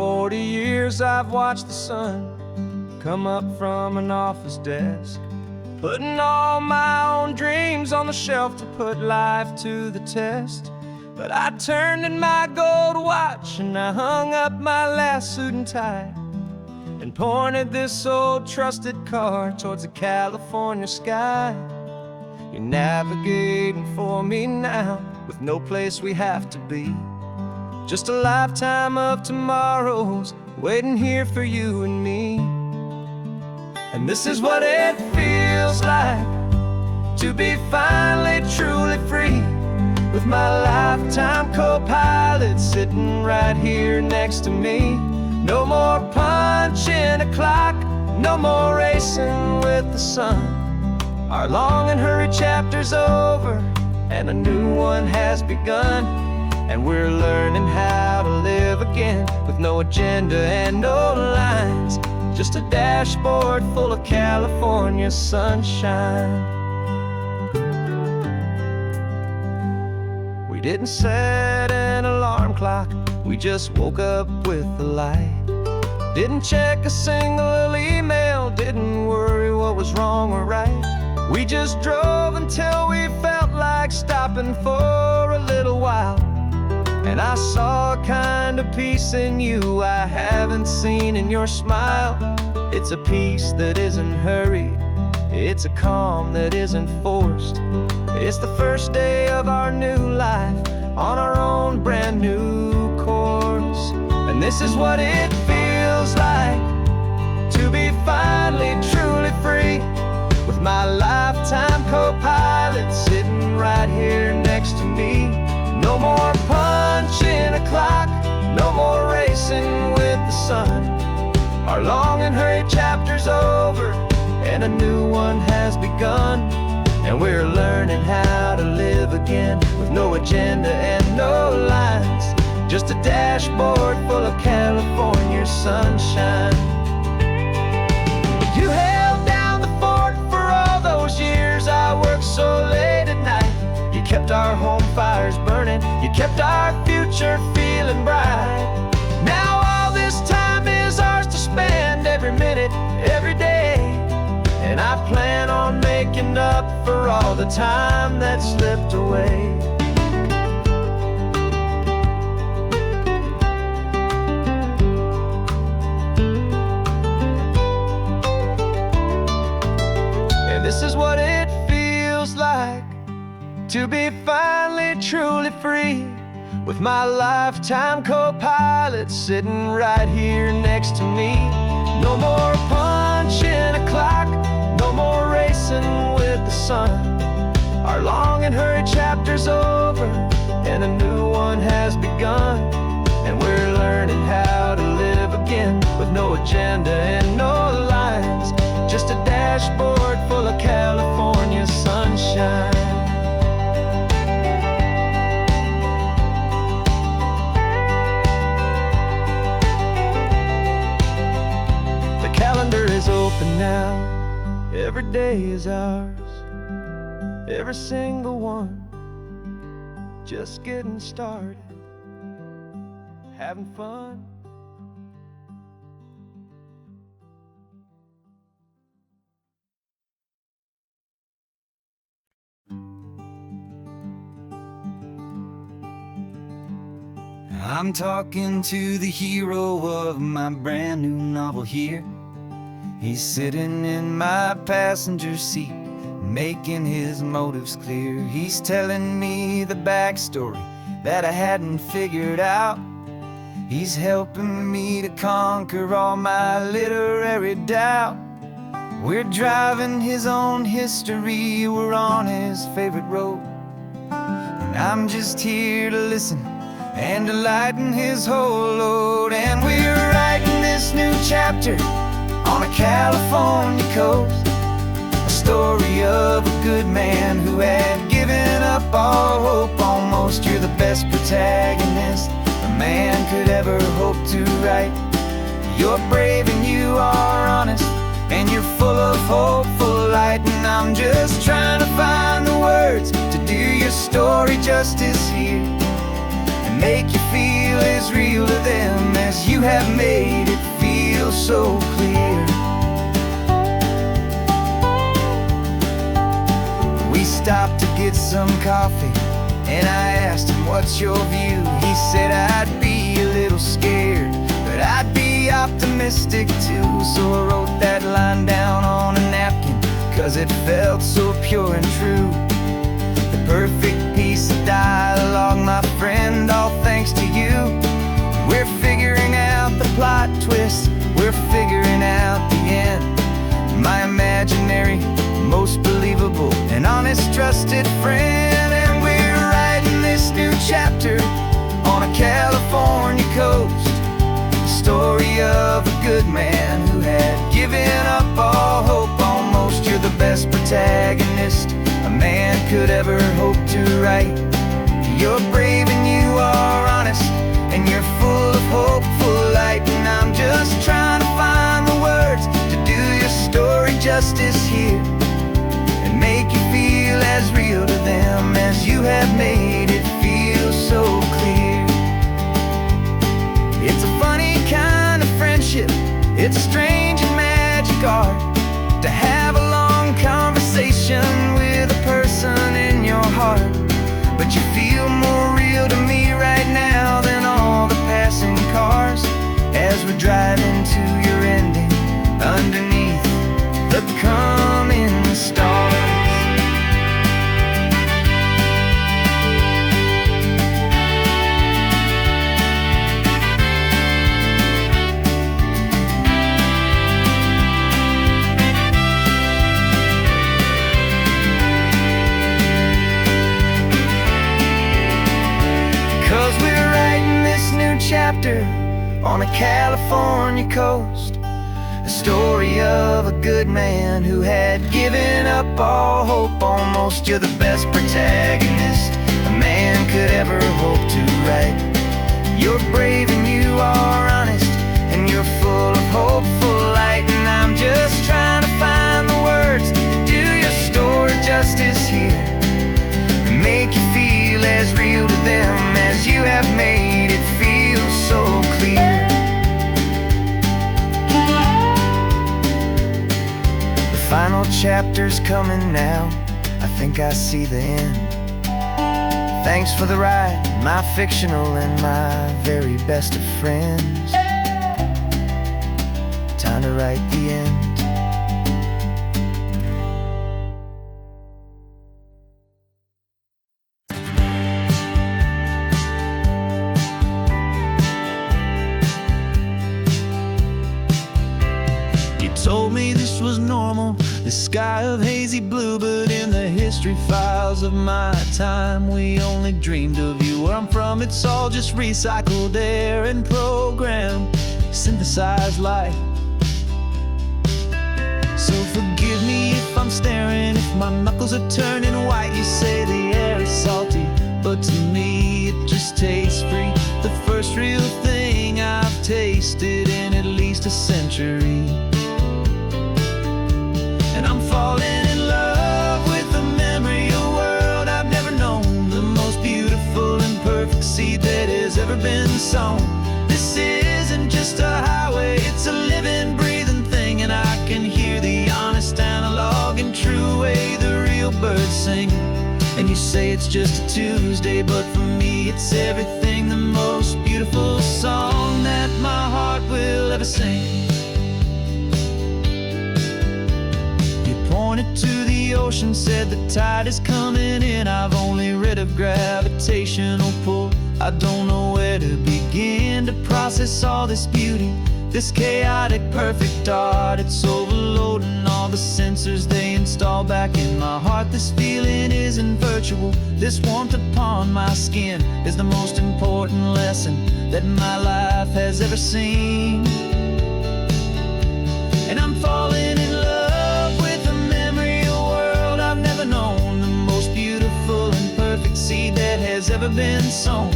40 years I've watched the sun come up from an office desk, putting all my own dreams on the shelf to put life to the test. But I turned in my gold watch and I hung up my last suit and tie, and pointed this old trusted car towards the California sky. You're navigating for me now, with no place we have to be. Just a lifetime of tomorrows waiting here for you and me. And this is what it feels like to be finally truly free, with my lifetime co-pilot sitting right here next to me. No more punching a clock, no more racing with the sun. Our long and hurried chapter's over, and a new one has begun. And we're learning how to live again, with no agenda and no lines, just a dashboard full of California sunshine. We didn't set an alarm clock, we just woke up with the light. Didn't check a single email, didn't worry what was wrong or right. We just drove until we felt like stopping for a little while. And I saw a kind of peace in you I haven't seen in your smile. It's a peace that isn't hurried, it's a calm that isn't forced. It's the first day of our new life on our own brand new course. And this is what it feels like to be finally truly free, with my lifetime co-pilot sitting right here next to me. No more punching a clock, no more racing with the sun. Our long and hurried chapter's over, and a new one has begun. And we're learning how to live again, with no agenda and no lines, just a dashboard full of California sunshine. You held down the fort for all those years I worked so late at night. You kept our home fires burning, you kept our future feeling bright. Now all this time is ours to spend, every minute, every day. And I plan on making up for all the time that slipped away. And this is what it feels like to be finally truly free, with my lifetime co-pilot sitting right here next to me. No more punching a clock, no more racing with the sun. Our long and hurried chapter's over, and a new one has begun. And we're learning how to live again, with no agenda and no lines, just a dashboard full of California sunshine. Is open now, every day is ours, every single one, just getting started, having fun. I'm talking to the hero of my brand new novel here. He's sitting in my passenger seat, making his motives clear. He's telling me the backstory that I hadn't figured out. He's helping me to conquer all my literary doubt. We're driving his own history, we're on his favorite road. And I'm just here to listen and to lighten his whole load. And we're writing this new chapter on a California coast, a story of a good man who had given up all hope almost. You're the best protagonist a man could ever hope to write. You're brave and you are honest, and you're full of hope, full of light. And I'm just trying to find the words to do your story justice here, and make you feel as real to them as you have made it feel so clear. We stopped to get some coffee, and I asked him, what's your view? He said, I'd be a little scared, but I'd be optimistic too. So I wrote that line down on a napkin, 'cause it felt so pure and true. The perfect piece of dialogue, my friend, all thanks to you. We're figuring out the plot twist, we're figuring out the end. My imaginary, most believable and honest trusted friend. And we're writing this new chapter on a California coast, the story of a good man who had given up all hope almost. You're the best protagonist a man could ever hope to write. You're brave and you are honest, and you're full of hopeful light. And I'm just trying to find the words to do your story justice here, and make you feel as real to them as you have made it feel so clear. It's a funny kind of friendship, it's strange and magic art to have a long conversation with a person in your heart. But you feel more real to me right now than all the passing cars, as we're driving to your ending underneath the coming stars. 'Cause we're writing this new chapter on a California coast, a story of a good man who had given up all hope almost. You're the best protagonist a man could ever hope to write. You're brave and you are honest, and you're full of hopeful light. And I'm just trying to find the words to do your story justice here, and make you feel as real to them as you have made it feel so clear. The final chapter's coming now, I think I see the end. Thanks for the ride, my fictional and my very best of friends. Time to write the end. Told me this was normal, the sky of hazy blue, but in the history files of my time, we only dreamed of you. Where I'm from, it's all just recycled air and programmed, synthesized light. So forgive me if I'm staring, if my knuckles are turning white. You say the air is salty, but to me it just tastes free. The first real thing I've tasted in at least a century. And I'm falling in love with the memory of a world I've never known, the most beautiful and perfect seed that has ever been sown. This isn't just a highway, it's a living, breathing thing, and I can hear the honest, analog, and true way the real birds sing. And you say it's just a Tuesday, but for me it's everything, the most beautiful song that my heart will ever sing. Pointed to the ocean, said the tide is coming in. I've only read of gravitational pull, I don't know where to begin to process all this beauty, this chaotic perfect art. It's overloading all the sensors they install back in my heart. This feeling isn't virtual, this warmth upon my skin is the most important lesson that my life has ever seen. And I'm falling in love with the memory of a world I've never known, the most beautiful and perfect seed that has ever been sown.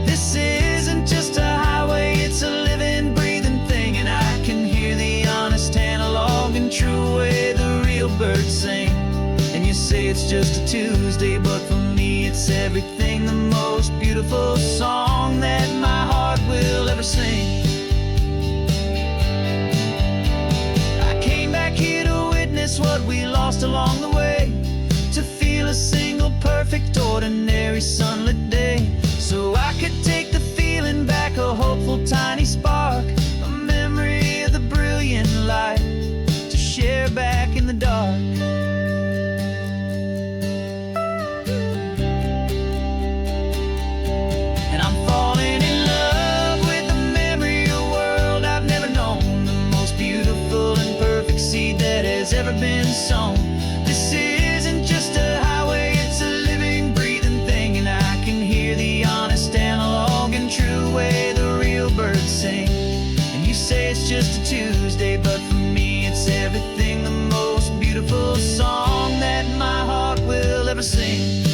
This isn't just a highway, it's a living, breathing thing, and I can hear the honest, analog, and true way the real birds sing. And you say it's just a Tuesday, but for me it's it's everything, the most beautiful song that my heart will ever sing. I came back here to witness what we lost along the way, to feel a single perfect ordinary sunlit day, so I could take the feeling back, a hopeful tiny spark, a memory of the brilliant light to share back in the dark. And I'm falling in love with the memory of a world I've never known, the most beautiful and perfect seed that has ever been sown. This isn't just a highway, it's a living, breathing thing, and I can hear the honest analog and true way the real birds sing. And you say it's just a Tuesday, but for me it's everything, the most beautiful song that my heart will ever sing.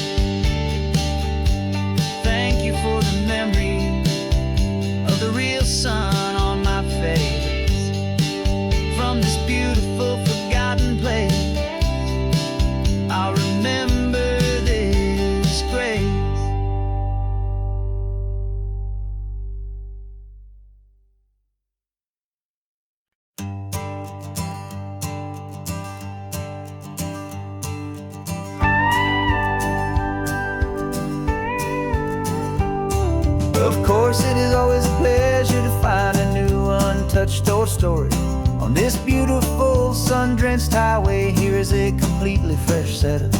Thank you for the memory of the real sun on my face, from this beautiful forgotten place. I'll remember this grace. Of course, it is always a pleasure to find a new untouched old story. On this beautiful sun-drenched highway, here is a completely fresh set of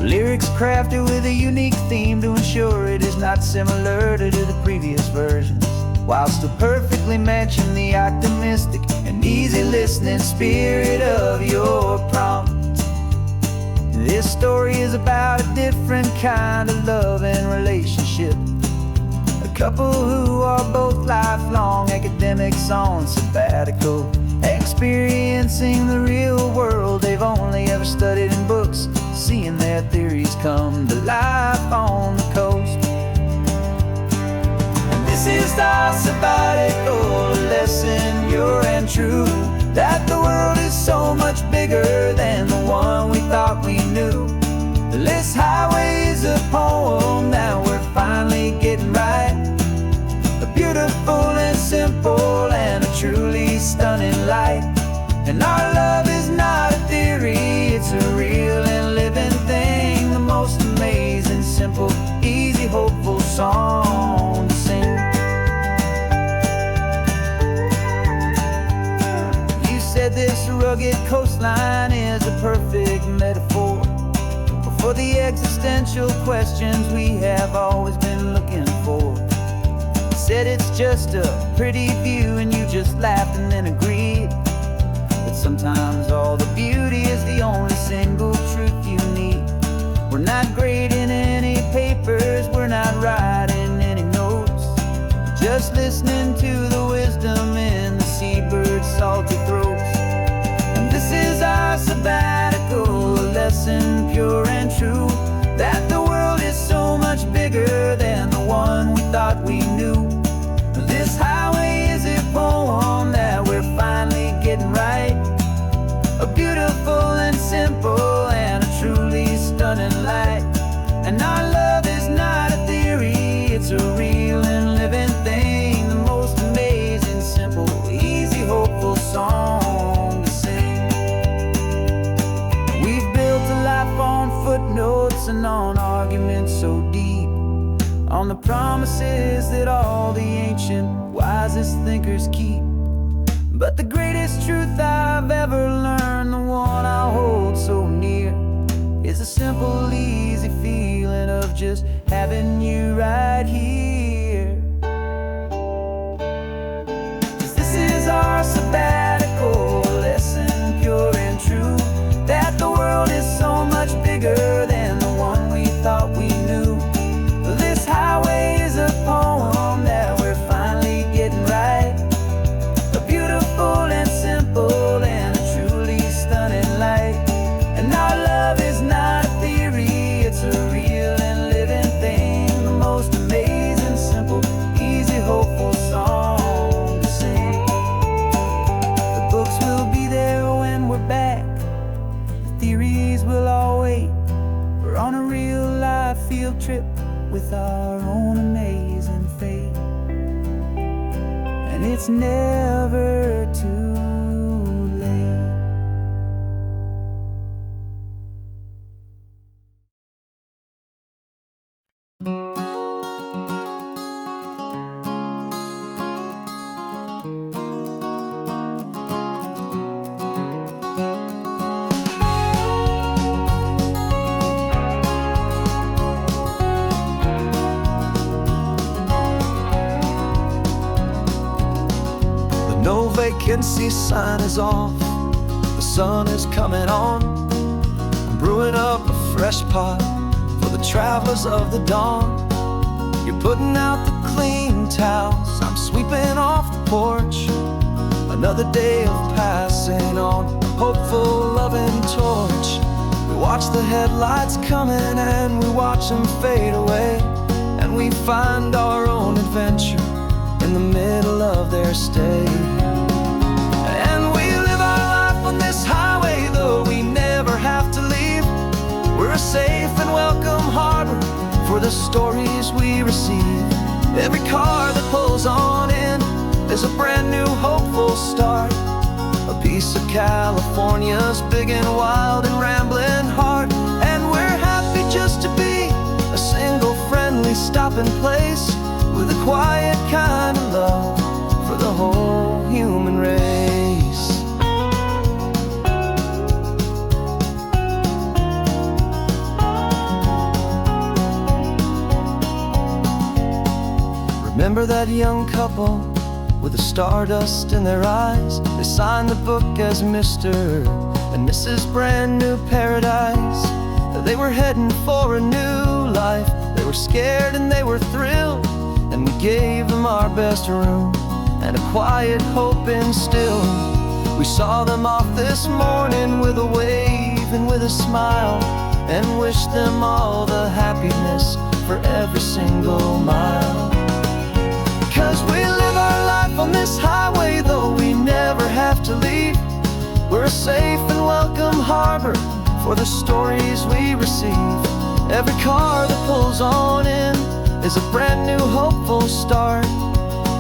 lyrics crafted with a unique theme to ensure it is not similar to the previous versions, while still perfectly matching the optimistic and easy listening spirit of your prompt. This story is about a different kind of love and relationship, a couple who are both lifelong academics on sabbatical, experiencing the real world they've only ever studied in books, seeing their theories come to life on the coast. And this is our sabbatical lesson, pure and true, that the world is so much bigger than the one we thought we knew. This highway is a poem that we're finally getting right, a beautiful and simple and a truly stunning light. And our love is not a theory, it's a real and living thing, the most amazing, simple, easy, hopeful song to sing. You said this rugged coastline is a perfect metaphor for the existential questions we have always been looking for. You said it's just a pretty view, and you just laughed and then agreed that sometimes all the beauty is the only single truth you need. We're not grading any papers, we're not writing any notes, just listening to the wisdom in the seabird's salty throats. And this is our sabbatical lesson, pure and true, that the world is so much bigger than the one we thought we knew. This highway is a poem that we're finally getting right, a beautiful and simple and a truly stunning light. And our love is not a theory, it's a real and living thing, the most amazing, simple, easy, hopeful song to sing. We've built a life on footnotes and on arguments so deep, on the promises that all the ancient, wisest thinkers keep. But the greatest truth I've ever learned, the one I hold so near, is a simple, easy feeling of just having you right here. 'Cause this is our sabbatical lesson, pure and true, that the world is so much bigger than the one we thought we knew. This highway is a poem that we're finally getting right, a beautiful and simple and a truly stunning light. And our love is not a theory, it's a real and living thing, the most amazing, simple, easy, hopeful song to sing. The books will be there when we're back, the theories will all wait. We're on a real life field trip with our own amazing fate. And it's never too late. No vacancy sign is off, the sun is coming on. I'm brewing up a fresh pot for the travelers of the dawn. You're putting out the clean towels, I'm sweeping off the porch. Another day of passing on a hopeful, loving torch. We watch the headlights coming and we watch them fade away, and we find our own adventure in the middle of their stay. And we live our life on this highway, though we never have to leave. We're a safe and welcome harbor for the stories we receive. Every car that pulls on in is a brand new hopeful start, a piece of California's big and wild and rambling heart. And we're happy just to be a single friendly stopping place, with a quiet kind of love for the whole human race. Remember that young couple with the stardust in their eyes? They signed the book as Mr. and Mrs. Brand New Paradise. They were heading for a new life. They were scared and they were thrilled, and we gave them our best room and a quiet hope instilled. We saw them off this morning with a wave and with a smile, and wished them all the happiness for every single mile. 'Cause we live our life on this highway, though we never have to leave. We're a safe and welcome harbor for the stories we receive. Every car that pulls on in is a brand new hopeful start,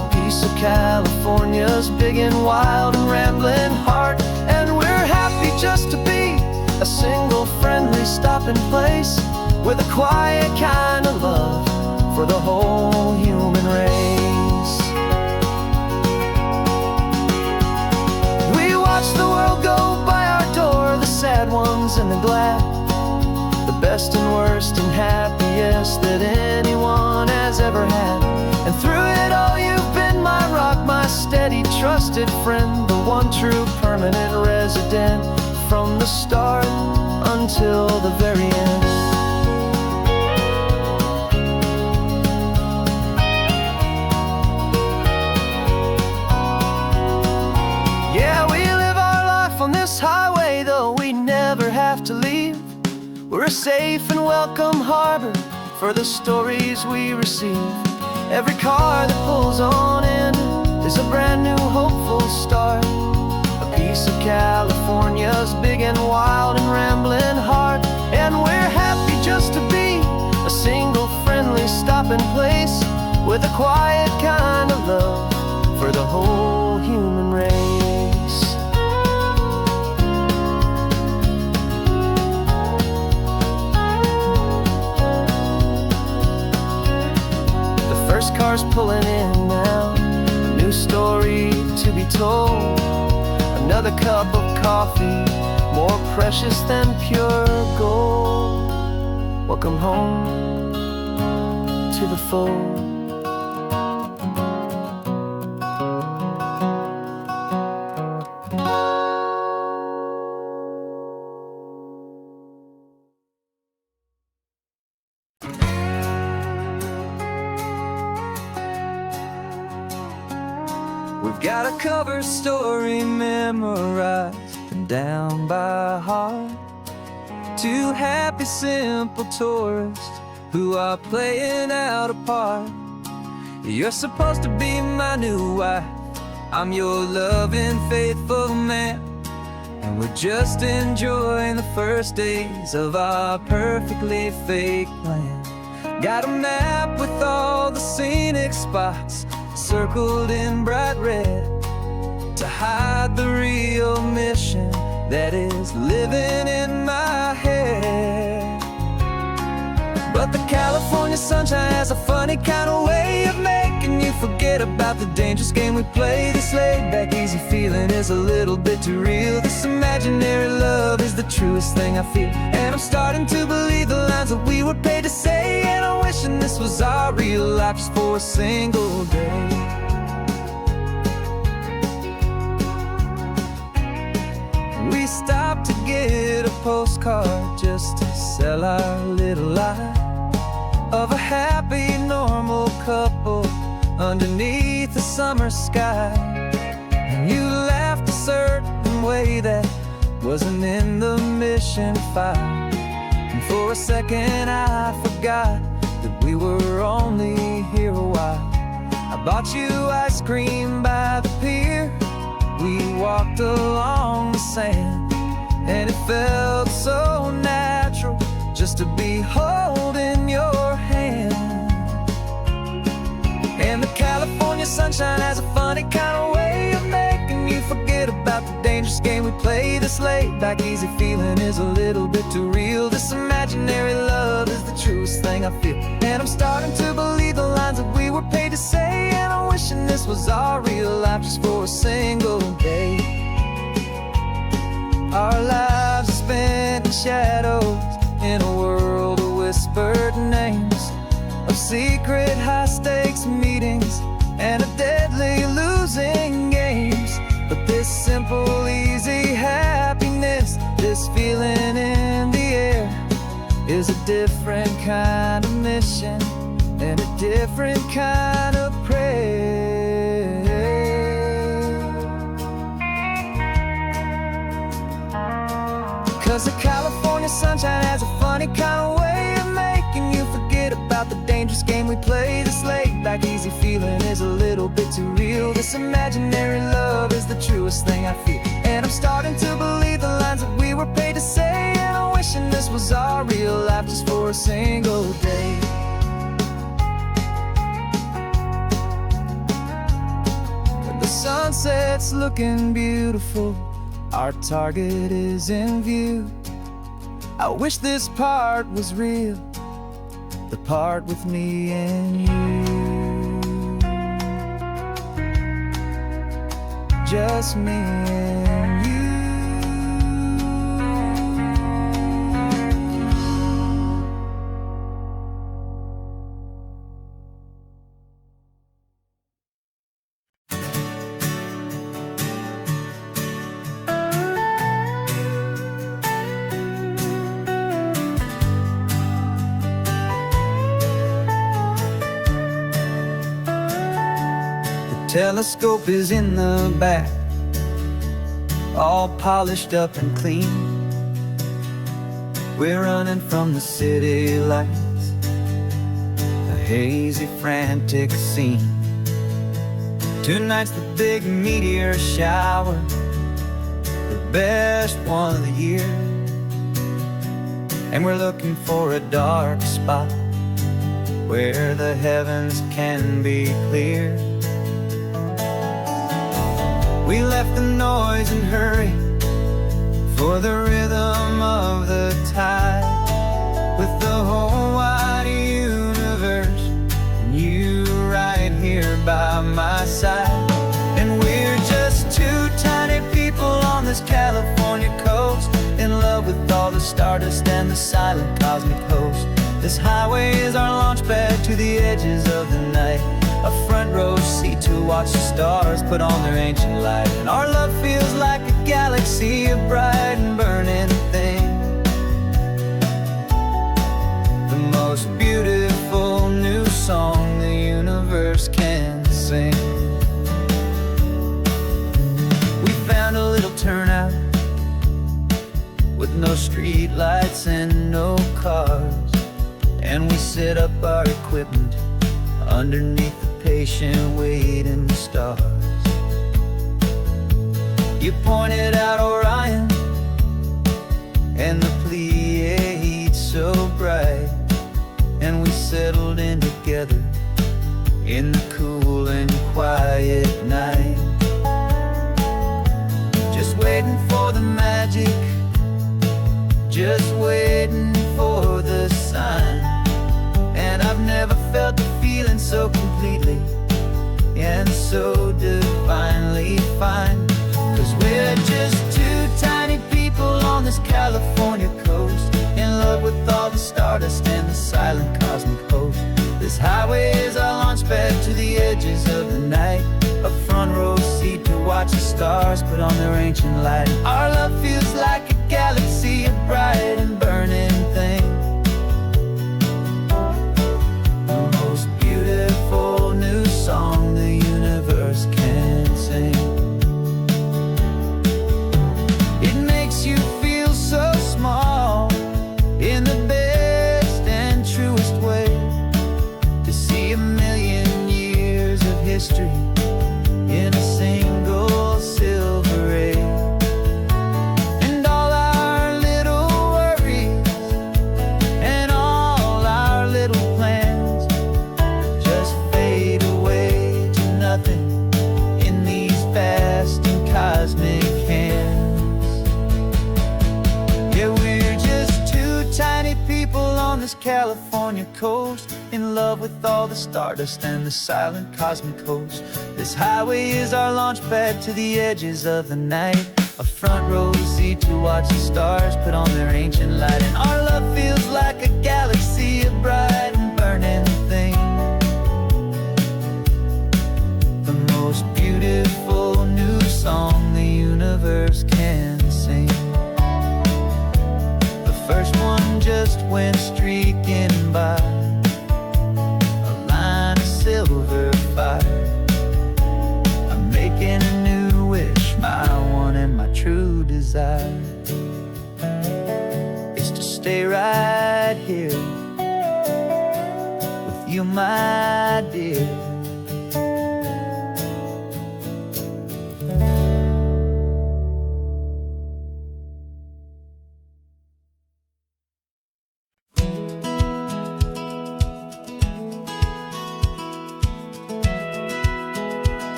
a piece of California's big and wild and rambling heart. And we're happy just to be a single friendly stopping place, with a quiet kind of love for the whole human race. We watch the world go by our door, the sad ones and the glad, the best and worst and happiest that anyone has ever had. And through it all you've been my rock, my steady trusted friend, the one true permanent resident, from the start until the very end. Yeah, we live our life on this highway, though we never have to leave. We're a safe and welcome harbor for the stories we receive. Every car that pulls on in is a brand new hopeful start, a piece of California's big and wild and rambling heart. And we're happy just to be a single friendly stopping place, with a quiet kind of love for the whole human race. Cars pulling in now, a new story to be told. Another cup of coffee, more precious than pure gold. Welcome home to the fold. We've got a cover story memorized and down by heart. Two happy, simple tourists who are playing out a part. You're supposed to be my new wife, I'm your loving, faithful man, and we're just enjoying the first days of our perfectly fake plan. Got a map with all the scenic spots circled in bright red to hide the real mission that is living in my head. But the California sunshine has a funny kind of way of making you forget about the dangerous game we play. This laid-back, easy feeling is a little bit too real. This imaginary love is the truest thing I feel. And I'm starting to believe the lines that we were paid to say. And I'm wishing this was our real life just for a single day. We stopped to get a postcard just to sell our little lie of a happy, normal couple underneath the summer sky. And you laughed a certain way that wasn't in the mission file. And for a second I forgot that we were only here a while. I bought you ice cream by the pier. We walked along the sand, and it felt so natural just to be holding your hand. And the California sunshine has a funny kind of way of making you forget about the dangerous game we play. This laid-back, easy feeling is a little bit too real. This imaginary love is the truest thing I feel. And I'm starting to believe the lines that we were paid to say. And I'm wishing this was our real life just for a single day. Our lives are spent in shadows, in a world of whispered names, of secret high-stakes meetings and of deadly losing games. But this simple, easy happiness, this feeling in the air, is a different kind of mission and a different kind of prayer. 'Cause the California sunshine has a funny kind of way of making you forget about the dangerous game we play. This laid-back, easy feeling is a little bit too real. This imaginary love is the truest thing I feel. And I'm starting to believe the lines that we were paid to say. And I'm wishing this was our real life just for a single day. When the sunset's looking beautiful, our target is in view. I wish this part was real, the part with me and you. Just me and you. Telescope is in the back, all polished up and clean. We're running from the city lights, a hazy, frantic scene. Tonight's the big meteor shower, the best one of the year. And we're looking for a dark spot where the heavens can be clear. We left the noise and hurry for the rhythm of the tide, with the whole wide universe and you right here by my side. And we're just two tiny people on this California coast, in love with all the stardust and the silent cosmic host. This highway is our launch pad to the edges of the night, a front row seat to watch the stars put on their ancient light. And our love feels like a galaxy, a bright and burning thing, the most beautiful new song the universe can sing. We found a little turnout with no street lights and no cars, and we set up our equipment underneath the patient waiting stars. You pointed out Orion and the Pleiades so bright, and we settled in the cool and quiet night, just waiting for the magic, just waiting for the sign. And I've never felt the feeling so completely and so divinely fine. 'Cause we're just two tiny people on this California coast, in love with all the stardust and the silent cosmic host. This highway is our launch pad to the edges of the night, a front row seat to watch the stars put on their ancient light. Our love feels like a galaxy, a bright and burning thing, the most beautiful new song the universe can sing. It makes you feel so small in the best and truest way, to see a million years of history in a single silver ray. And all our little worries and all our little plans just fade away to nothing in these vast and cosmic hands. Yeah, we're just two tiny people on this California coast, in love with all the stardust and the silent cosmic host. This highway is our launch pad to the edges of the night, a front row seat to watch the stars put on their ancient light. And our love feels like a galaxy, a bright and burning thing, the most beautiful new song the universe can sing. The first one just went streaking by, a line of silver fire. I'm making a new wish, my one and my true desire is to stay right here with you, my dear.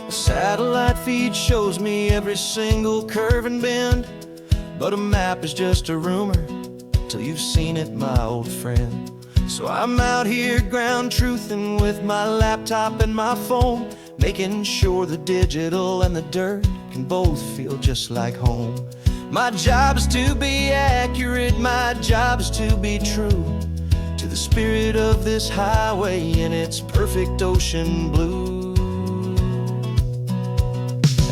Satellite feed shows me every single curve and bend, but a map is just a rumor till you've seen it, my old friend. So I'm out here ground truthing with my laptop and my phone, making sure the digital and the dirt can both feel just like home. My job is to be accurate, my job is to be true to the spirit of this highway in its perfect ocean blue.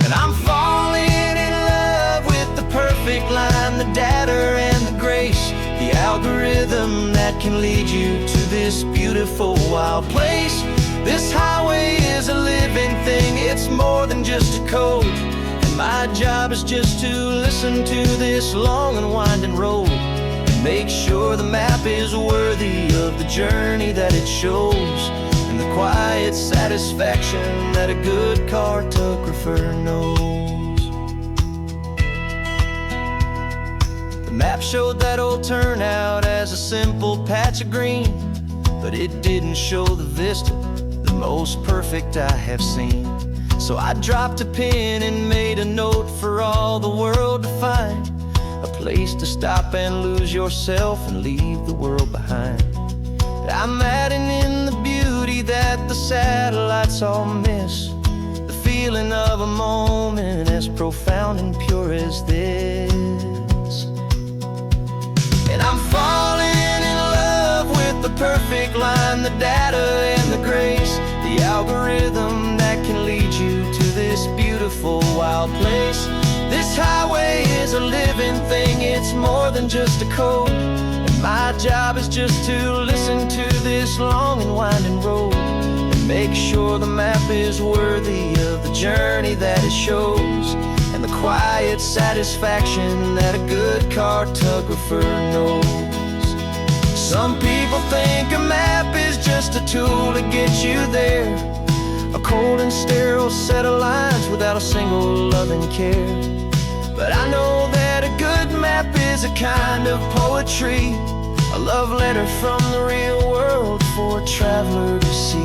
And I'm falling in love with the perfect line, the data and the grace, the algorithm that can lead you to this beautiful wild place. This highway is a living thing, it's more than just a code. And my job is just to listen to this long and winding road, and make sure the map is worthy of the journey that it shows, and the quiet satisfaction that a good cartographer knows. The map showed that old turnout as a simple patch of green, but it didn't show the vista, the most perfect I have seen. So I dropped a pin and made a note for all the world to find, a place to stop and lose yourself and leave the world behind. I'm adding in the beauty that the satellites all miss, the feeling of a moment as profound and pure as this. And I'm falling in love with the perfect line, the data and the grace, the algorithm that can lead you to this beautiful wild place. This highway is a living thing, it's more than just a code. And my job is just to listen to this long and winding road, and make sure the map is worthy of the journey that it shows, and the quiet satisfaction that a good cartographer knows. Some people think a map is just a tool to get you there, a cold and sterile set of lines without a single loving care. But I know that a good map is a kind of poetry, a love letter from the real world for a traveler to see.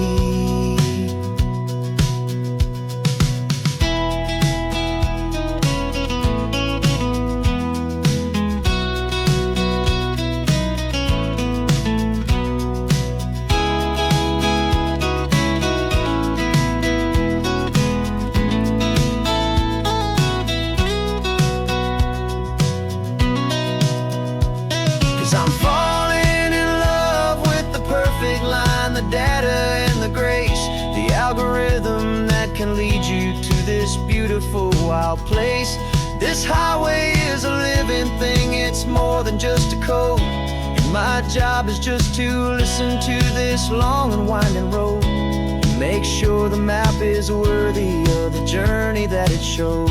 'Cause I'm falling in love with the perfect line, the data and the grace, the algorithm that can lead you to this beautiful wild place. This highway is a living thing, it's more than just a code. And my job is just to listen to this long and winding road, and make sure the map is worthy of the journey that it shows,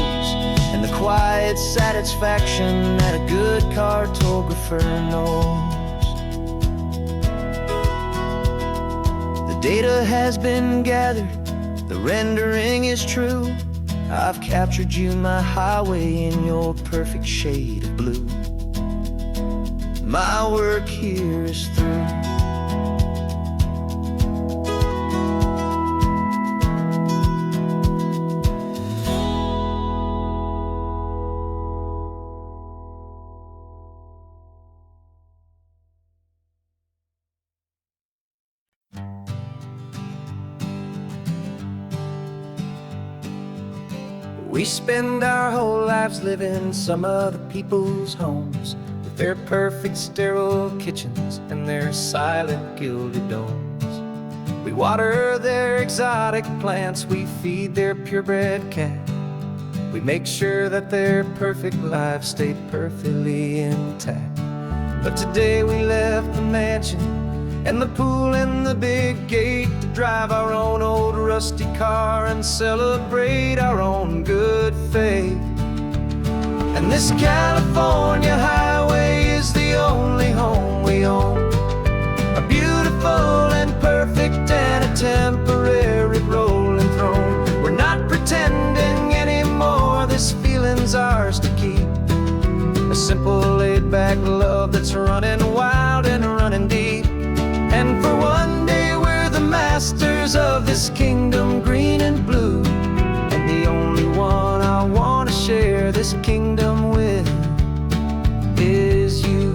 and the quiet satisfaction that a good cartographer knows. The data has been gathered, the rendering is true. I've captured you, my highway, in your perfect shade of blue. My work here is through. We spend our whole lives living some other people's homes, with their perfect sterile kitchens and their silent gilded domes. We water their exotic plants, we feed their purebred cat. We make sure that their perfect lives stay perfectly intact. But today we left the mansion and the pool and the big gate to drive our own old rusty car and celebrate our own good faith. And this California highway is the only home we own, a beautiful and perfect and a temporary rolling throne. We're not pretending anymore, this feeling's ours to keep, a simple laid-back love that's running wild and running deep. And for one day we're the masters of this kingdom green and blue, and the only one I want to share this kingdom with is you.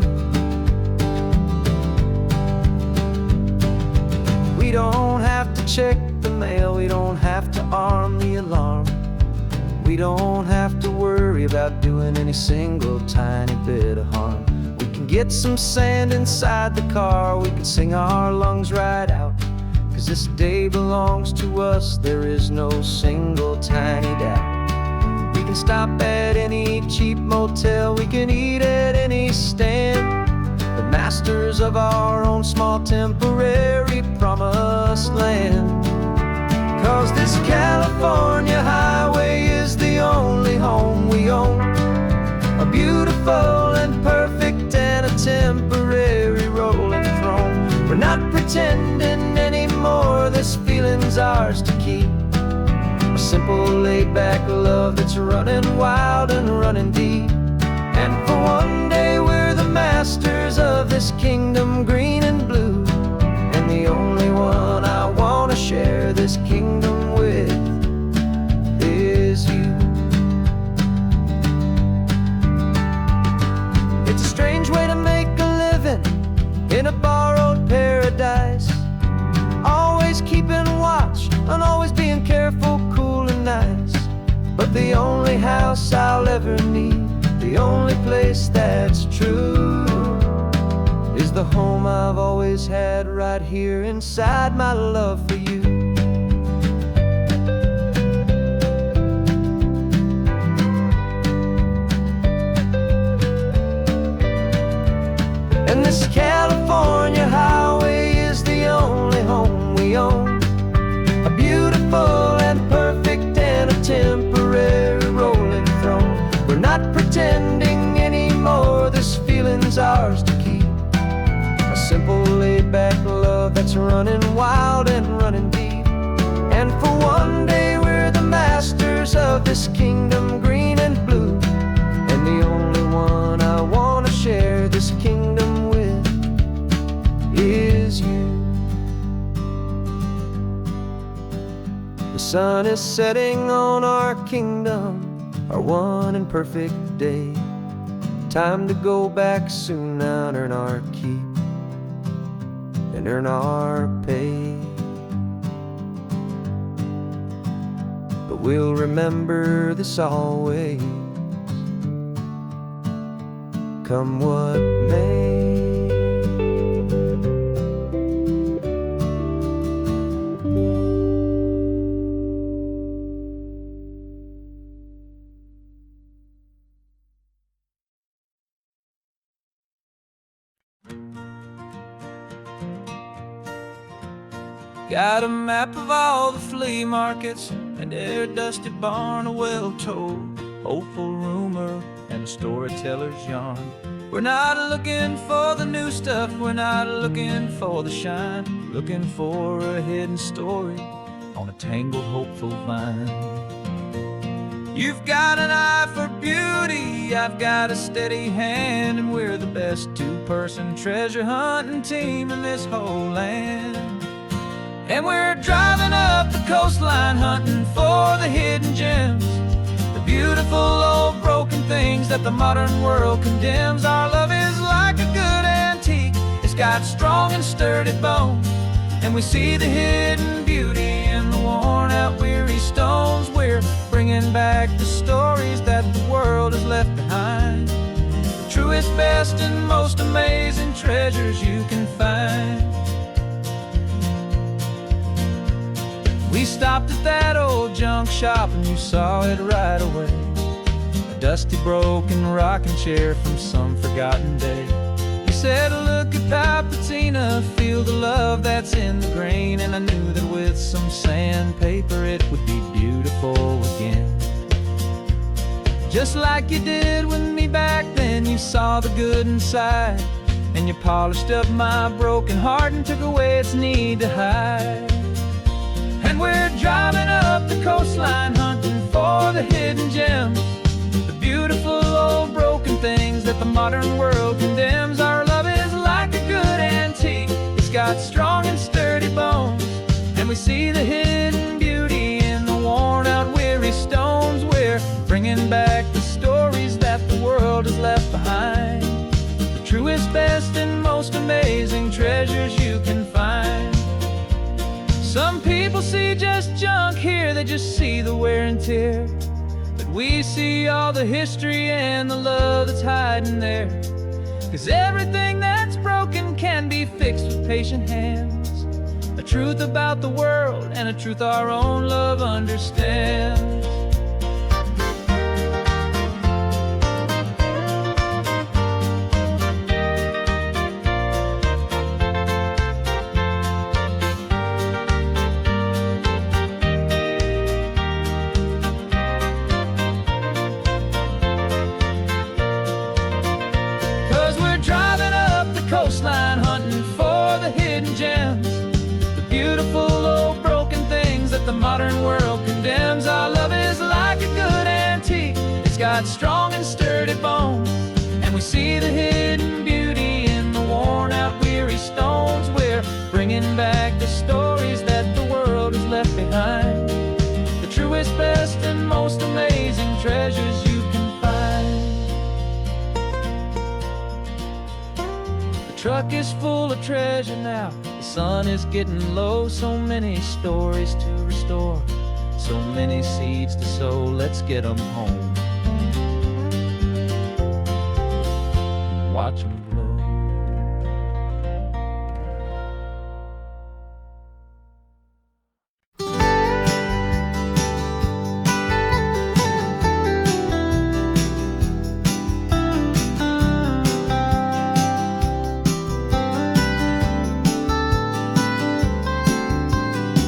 We don't have to check the mail, we don't have to arm the alarm, we don't have to worry about doing any single tiny bit of harm. Get some sand inside the car, we can sing our lungs right out, 'cause this day belongs to us, there is no single tiny doubt. We can stop at any cheap motel, we can eat at any stand, the masters of our own small temporary promised land. 'Cause this California highway is the only home we own, a beautiful and perfect and a temporary rolling throne. We're not pretending anymore, this feeling's ours to keep, a simple laid-back love that's running wild and running deep. And for one day we're the masters of this kingdom green and blue, and the only one I want to share this kingdom with is you. It's a strange way to make a living in a borrowed paradise, always keeping watch and always being careful, cool and nice. But the only house I'll ever need, the only place that's true, is the home I've always had right here inside my love for you. And this California highway is the only home we own, a beautiful and perfect and a temporary rolling throne. We're not pretending anymore, this feeling's ours to keep, a simple laid-back love that's running wild and running deep. And for one day we're the masters of this kingdom green and blue, and the only one I want to share this kingdom with sun is setting on our kingdom, our one and perfect day. Time to go back soon now and earn our keep and earn our pay. But we'll remember this always, come what may. Got a map of all the flea markets and every dusty barn, a well-told hopeful rumor and a storyteller's yarn. We're not looking for the new stuff, we're not looking for the shine, looking for a hidden story on a tangled hopeful vine. You've got an eye for beauty, I've got a steady hand, and we're the best two-person treasure hunting team in this whole land. And we're driving up the coastline hunting for the hidden gems, the beautiful old broken things that the modern world condemns. Our love is like a good antique, it's got strong and sturdy bones, and we see the hidden beauty in the worn out weary stones. We're bringing back the stories that the world has left behind, the truest, best, and most amazing treasures you can find. We stopped at that old junk shop and you saw it right away, a dusty broken rocking chair from some forgotten day. You said, look at that patina, feel the love that's in the grain, and I knew that with some sandpaper it would be beautiful again. Just like you did with me back then, you saw the good inside, and you polished up my broken heart and took away its need to hide. And we're driving up the coastline hunting for the hidden gems, the beautiful old broken things that the modern world condemns. Our love is like a good antique, it's got strong and sturdy bones, and we see the hidden beauty in the worn out weary stones. We're bringing back the stories that the world has left behind, the truest, best, and most amazing treasures you can find. Some people see just junk here, they just see the wear and tear, but we see all the history and the love that's hiding there. 'Cause everything that's broken can be fixed with patient hands, a truth about the world and a truth our own love understands. 'Cause we're driving up the coastline hunting for the hidden gems, the beautiful old broken things that the modern world condemns. Our love is like a good antique, it's got strong and sturdy bones, and we see the hidden beauty in the worn out weary stones. We're bringing back the stories that the world has left behind, the truest, best, and most amazing treasures you can find. The truck is full of treasure now, the sun is getting low, so many stories to restore, so many seeds to sow. Let's get them home, watch them blow.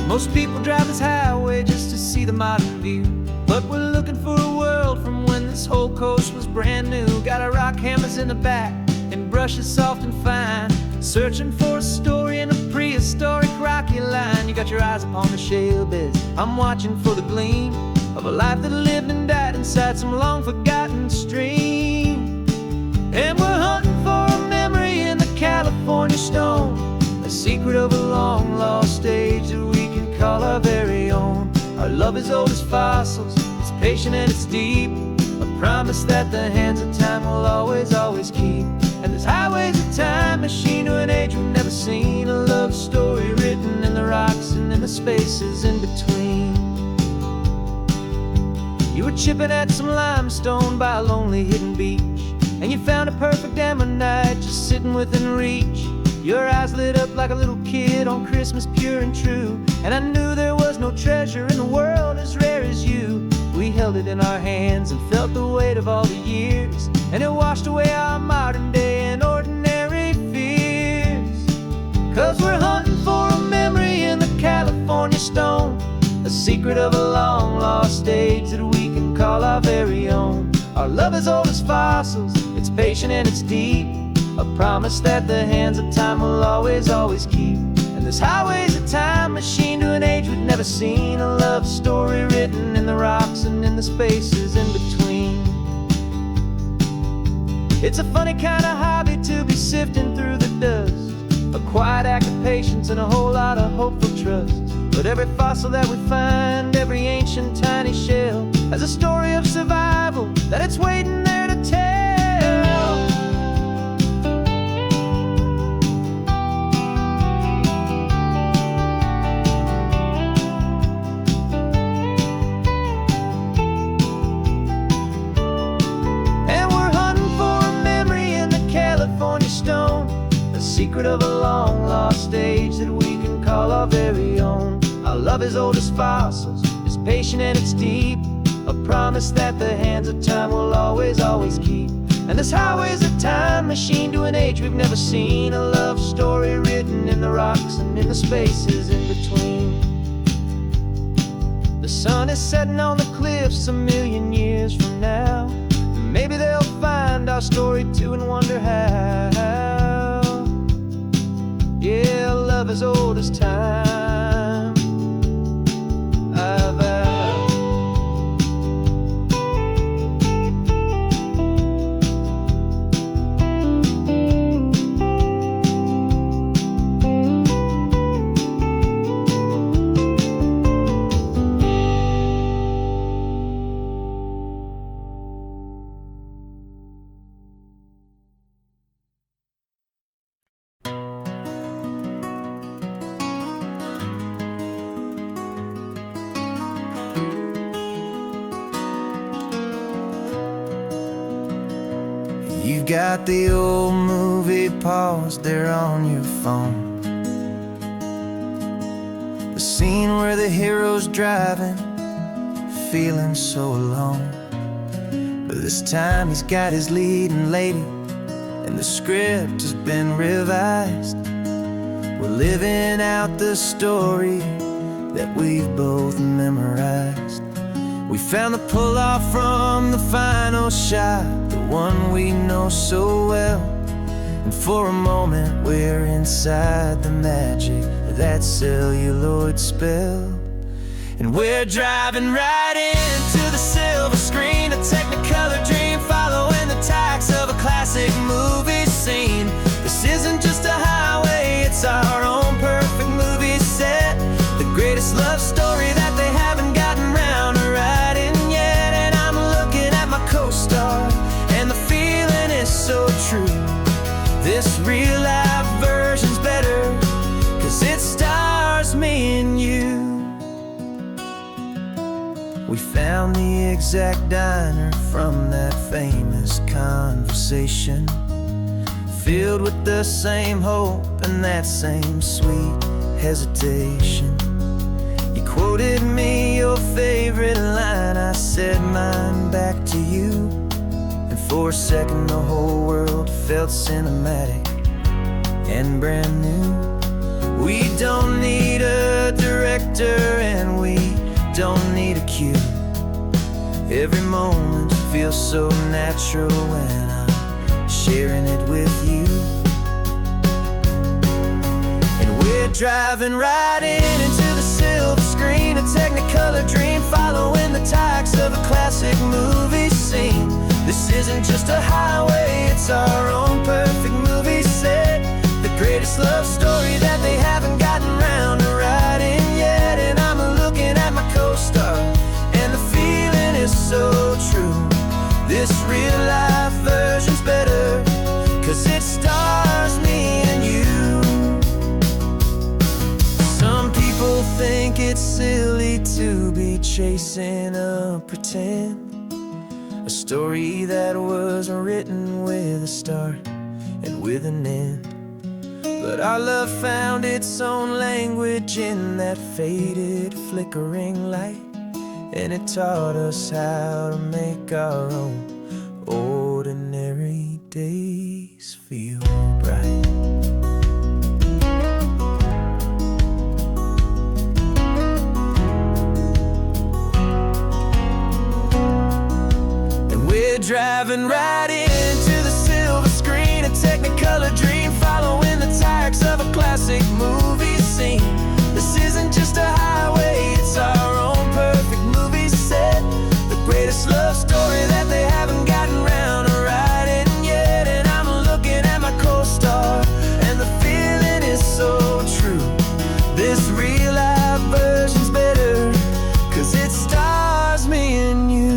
Most people drive this highway just to see the modern view, but we're looking for a world from when this whole coast was brand new. Got our rock hammers in the back and brushes soft and fine, searching for a story in a prehistoric rocky line. You got your eyes upon the shale beds, I'm watching for the gleam of a life that lived and died inside some long forgotten stream. And we're hunting for a memory in the California stone, a secret of a long lost age that we can call our very own. Our love is old as fossils, it's patient and it's deep, a promise that the hands of time will always, always keep. And this highway's a time machine to an age we've never seen, a love story written in the rocks and in the spaces in between. You were chipping at some limestone by a lonely hidden beach, and you found a perfect ammonite just sitting within reach. Your eyes lit up like a little kid on Christmas, pure and true, and I knew there was no treasure in the world as rare as you. We held it in our hands and felt the weight of all the years, and it washed away our modern day and ordinary fears. 'Cause we're hunting for a memory in the California stone, a secret of a long lost age that we can call our very own. Our love is old as fossils, it's patient and it's deep, a promise that the hands of time will always, always keep. And this highway's a time machine to an age we've never seen, a love story written in the rocks and in the spaces in between. It's a funny kind of hobby to be sifting through the dust, a quiet act of patience and a whole lot of hopeful trust. But every fossil that we find, every ancient tiny shell, has a story of survival that it's waiting there to tell. And we're hunting for a memory in the California stone, a secret of a long lost age that we can call our very own. Our love is old as fossils, it's patient and it's deep, a promise that the hands of time will always, always keep. And this highway's a time machine to an age we've never seen, a love story written in the rocks and in the spaces in between. The sun is setting on the cliffs a million years from now, maybe they'll find our story too and wonder how. Yeah, love is old as time. You've got the old movie paused there on your phone, the scene where the hero's driving, feeling so alone. But this time he's got his leading lady, and the script has been revised. We're living out the story that we've both memorized. We found the pull-off from the final shot, the one we know so well. And for a moment we're inside the magic of that celluloid spell. And we're driving right into the silver screen, a Technicolor dream, following the tacks of a classic movie scene. This isn't just a highway, it's our own perfect movie set, the greatest love story that they haven't gotten round to writing yet. And I'm looking at my co-star, and the feeling is so true. This real life version's better, 'cause it stars me and you. We found the exact diner from that famous conversation, filled with the same hope and that same sweet hesitation. You quoted me your favorite line, I said mine back to you, and for a second the whole world felt cinematic and brand new. We don't need a director and we don't need a cue. Every moment feels so natural when I'm sharing it with you. And we're driving right into the silver screen, a Technicolor dream, following the tacks of a classic movie scene. This isn't just a highway, it's our own perfect movie set, the greatest love story that they haven't gotten round to writing yet. And I'm looking at my co-star, version's better, 'cause it stars me and you. Some people think it's silly to be chasing a pretend, a story that was written with a start and with an end. But our love found its own language in that faded, flickering light, and it taught us how to make our own ordinary days feel bright. And we're driving right into the silver screen, a Technicolor dream, following the tracks of a classic movie scene. This isn't just a highway, it's our own perfect movie set, the greatest love story that they haven't gotten round to writing yet. And I'm looking at my co-star, and the feeling is so true. This real life version's better, 'cause it stars me and you.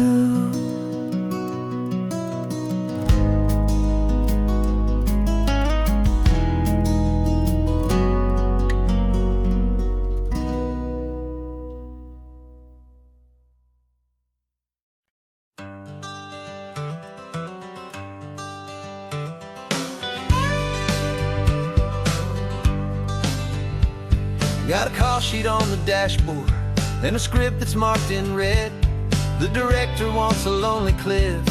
Got a call sheet on the dashboard and a script that's marked in red. The director wants a lonely cliff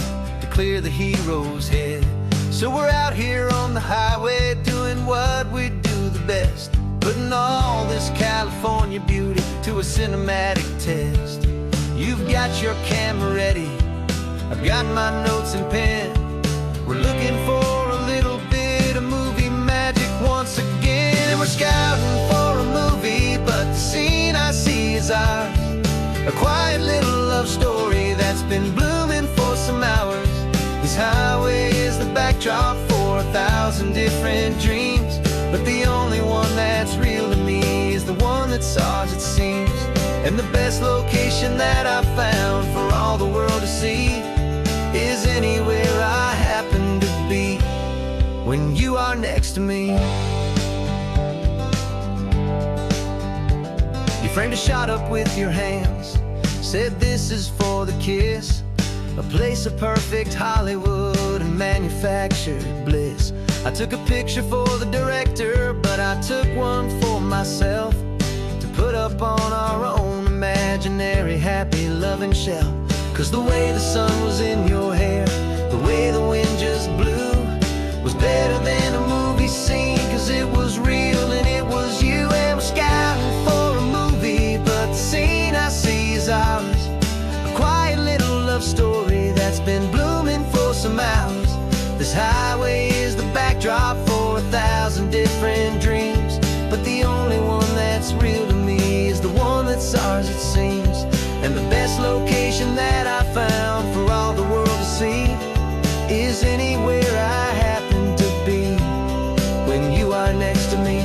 to clear the hero's head. So we're out here on the highway doing what we do the best, putting all this California beauty to a cinematic test. You've got your camera ready, I've got my notes and pen. We're looking for a little bit of movie magic once again. And we're scouting for a movie, but the scene I see is ours, a quiet little love story that's been blooming for some hours. This highway is the backdrop for 1,000 different dreams, but the only one that's real to me is the one that's ours, it seems. And the best location that I've found for all the world to see is anywhere I happen to be when you are next to me. You framed a shot up with your hands, said this is for the kiss, a place of perfect Hollywood and manufactured bliss. I took a picture for the director, but I took one for myself to put up on our own imaginary happy loving shelf. 'Cause the way the sun was in your hair, the way the wind just blew, was better than a movie scene, 'cause it was real and it was you. And we're scouting for a movie, but the scene I see is ours, a quiet little love story that's been blooming for some hours. This highway is the backdrop for 1,000 different dreams, but the only one that's real to me is the one that's ours, it seems. And the best location that I found for all the world to see is anywhere I happen to be when you are next to me.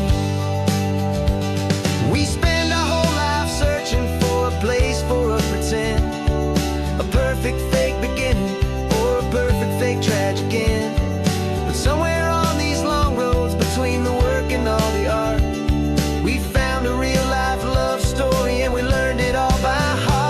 We spend our whole life searching for a place for a pretend, a perfect fake beginning or a perfect fake tragic end. But somewhere on these long roads between the work and all the art, we found a real life love story, and we learned it all by heart.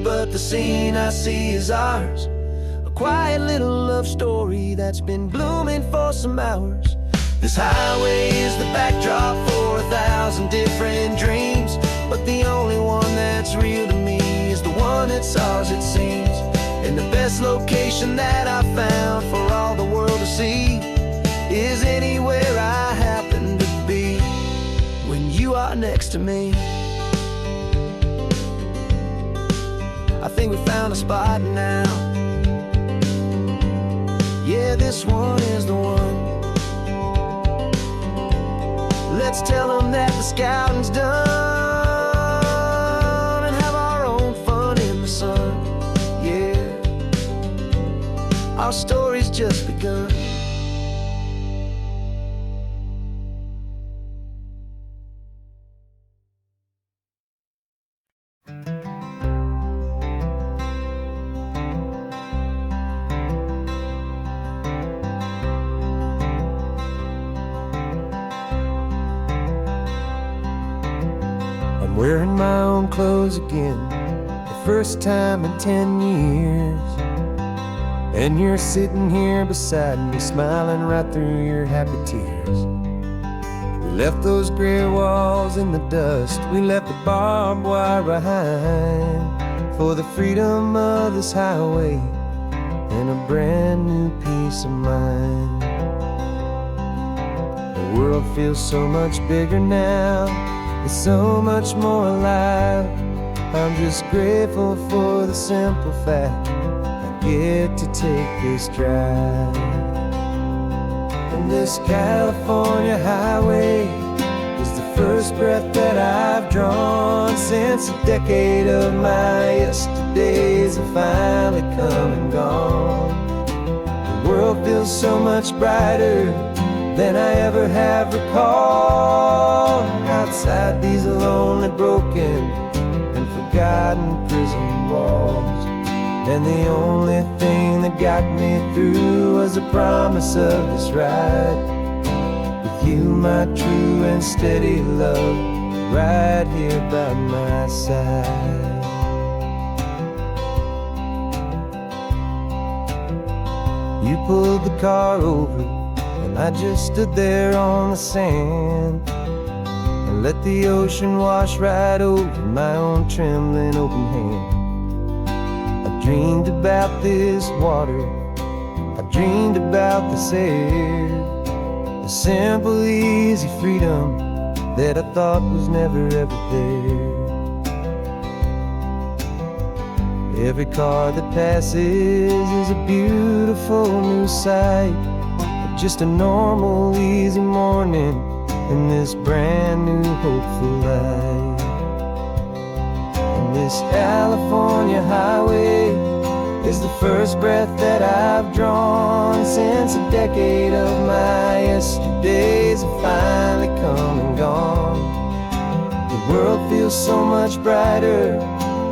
But the scene I see is ours, a quiet little love story that's been blooming for some hours. This highway is the backdrop for 1,000 different dreams, but the only one that's real to me is the one that's ours, it seems. And the best location that I found for all the world to see is anywhere I happen to be when you are next to me. I think we found a spot now. Yeah, this one is the one. Let's tell them that the scouting's done and have our our story's just begun. I'm wearing my own clothes again, the first time in 10 years. And you're sitting here beside me, smiling right through your happy tears. We left those gray walls in the dust, we left the barbed wire behind, for the freedom of this highway and a brand new peace of mind. The world feels so much bigger now, it's so much more alive. I'm just grateful for the simple fact I get to take this drive. And this California highway is the first breath that I've drawn since a decade of my yesterdays have finally come and gone. The world feels so much brighter than I ever have recalled. Outside these lonely, broken, and forgotten prison walls, and the only thing that got me through was the promise of this ride with you, my true and steady love, right here by my side. You pulled the car over, and I just stood there on the sand and let the ocean wash right over my own trembling open hand. I dreamed about this water, I dreamed about this air, the simple, easy freedom that I thought was never ever there. Every car that passes is a beautiful new sight, just a normal, easy morning in this brand new, hopeful life. And this California highway is the first breath that I've drawn since a decade of my yesterdays have finally come and gone. The world feels so much brighter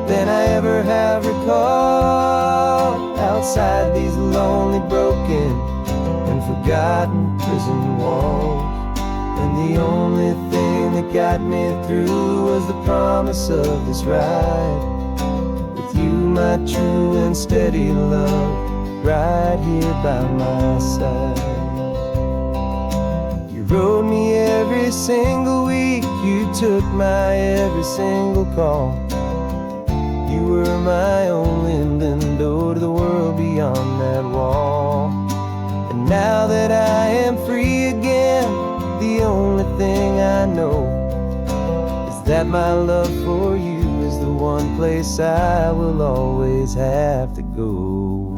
than I ever have recalled. Outside these lonely, broken, and forgotten prison walls, and the only thing that got me through was the promise of this ride with you, my true and steady love, right here by my side. You rode me every single week, you took my every single call. You were my only window to the world beyond that wall. And now that I am free again, the only thing I know is that my love for you is the one place I will always have to go.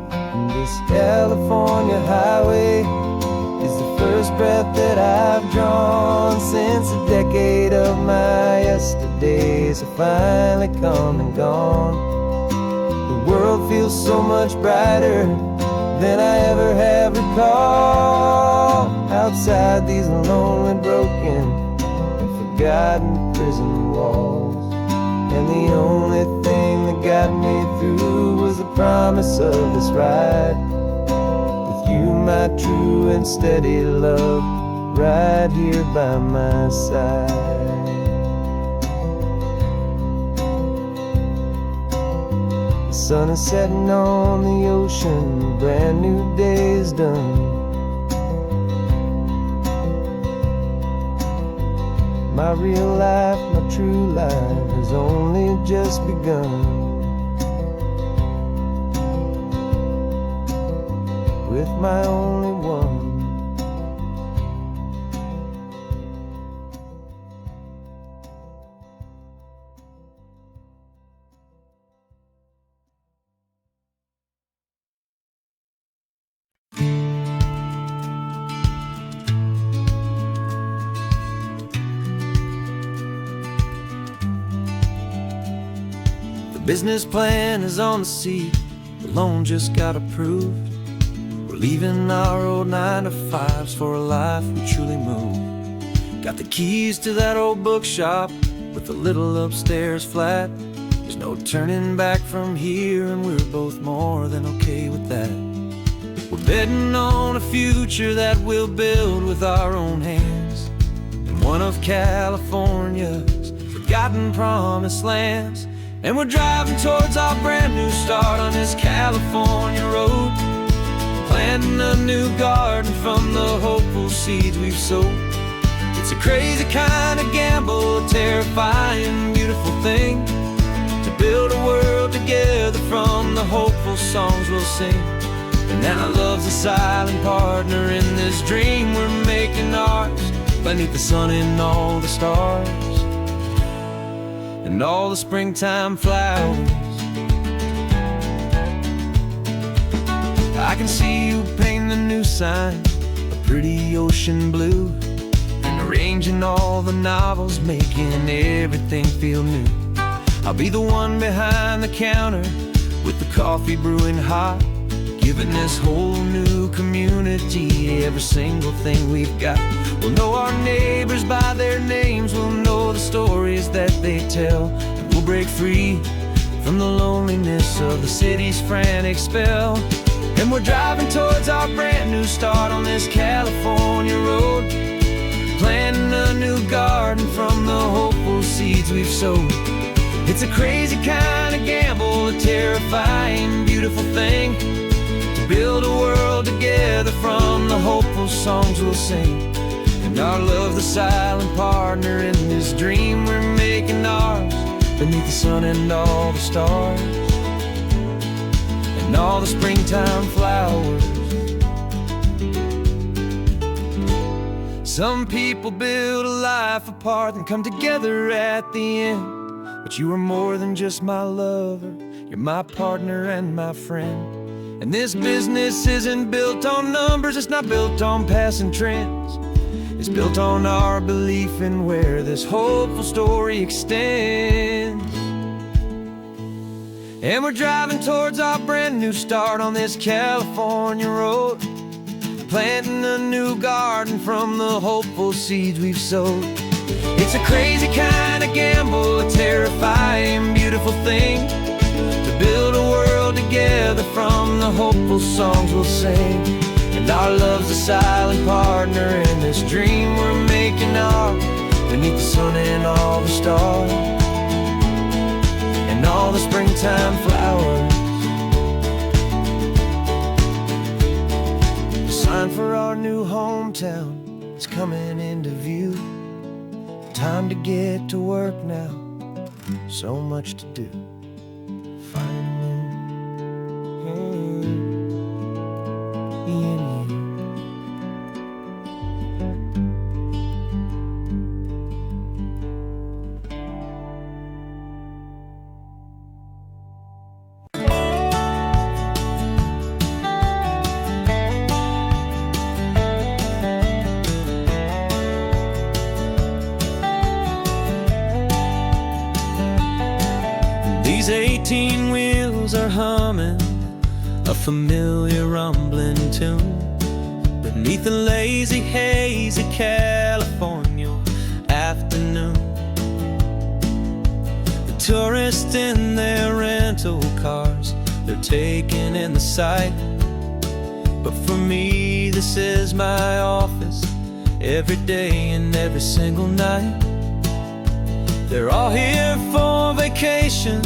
And this California highway is the first breath that I've drawn since a decade of my yesterdays have finally come and gone. The world feels so much brighter than I ever have recalled. Outside these lonely, broken, and forgotten prison walls, and the only thing that got me through was the promise of this ride with you, my true and steady love, right here by my side. The sun is setting on the ocean, a brand new day is done. My real life, my true life has only just begun. With my only one. The business plan is on the seat, loan just got approved. We're leaving our old 9-to-5s for a life we truly moved. Got the keys to that old bookshop with a little upstairs flat. There's no turning back from here, and we're both more than okay with that. We're betting on a future that we'll build with our own hands, in one of California's forgotten promised lands. And we're driving towards our brand new start on this California road, planting a new garden from the hopeful seeds we've sowed. It's a crazy kind of gamble, a terrifying, beautiful thing, to build a world together from the hopeful songs we'll sing. And now love's a silent partner in this dream we're making ours, beneath the sun and all the stars and all the springtime flowers. I can see you painting a new sign, a pretty ocean blue, and arranging all the novels, making everything feel new. I'll be the one behind the counter with the coffee brewing hot, giving this whole new community every single thing we've got. We'll know our neighbors by their names, we'll know the stories that they tell, and we'll break free from the loneliness of the city's frantic spell. And we're driving towards our brand new start on this California road, planting a new garden from the hopeful seeds we've sowed. It's a crazy kind of gamble, a terrifying, beautiful thing, to build a world together from the hopeful songs we'll sing. And our love, the silent partner in this dream we're making ours, beneath the sun and all the stars and all the springtime flowers. Some people build a life apart and come together at the end, but you are more than just my lover, you're my partner and my friend. And this business isn't built on numbers, it's not built on passing trends. It's built on our belief in where this hopeful story extends. And we're driving towards our brand new start on this California road, planting a new garden from the hopeful seeds we've sowed. It's a crazy kind of gamble, a terrifying, beautiful thing, to build a world together from the hopeful songs we'll sing. And our love's a silent partner in this dream we're making ours, beneath the sun and all the stars and all the springtime flowers. The sign for our new hometown is coming into view. Time to get to work now, so much to do. These 18 wheels are humming a familiar rumbling tune beneath the lazy, hazy California afternoon. The tourists in their rental cars, they're taking in the sight, but for me this is my office, every day and every single night. They're all here for vacation,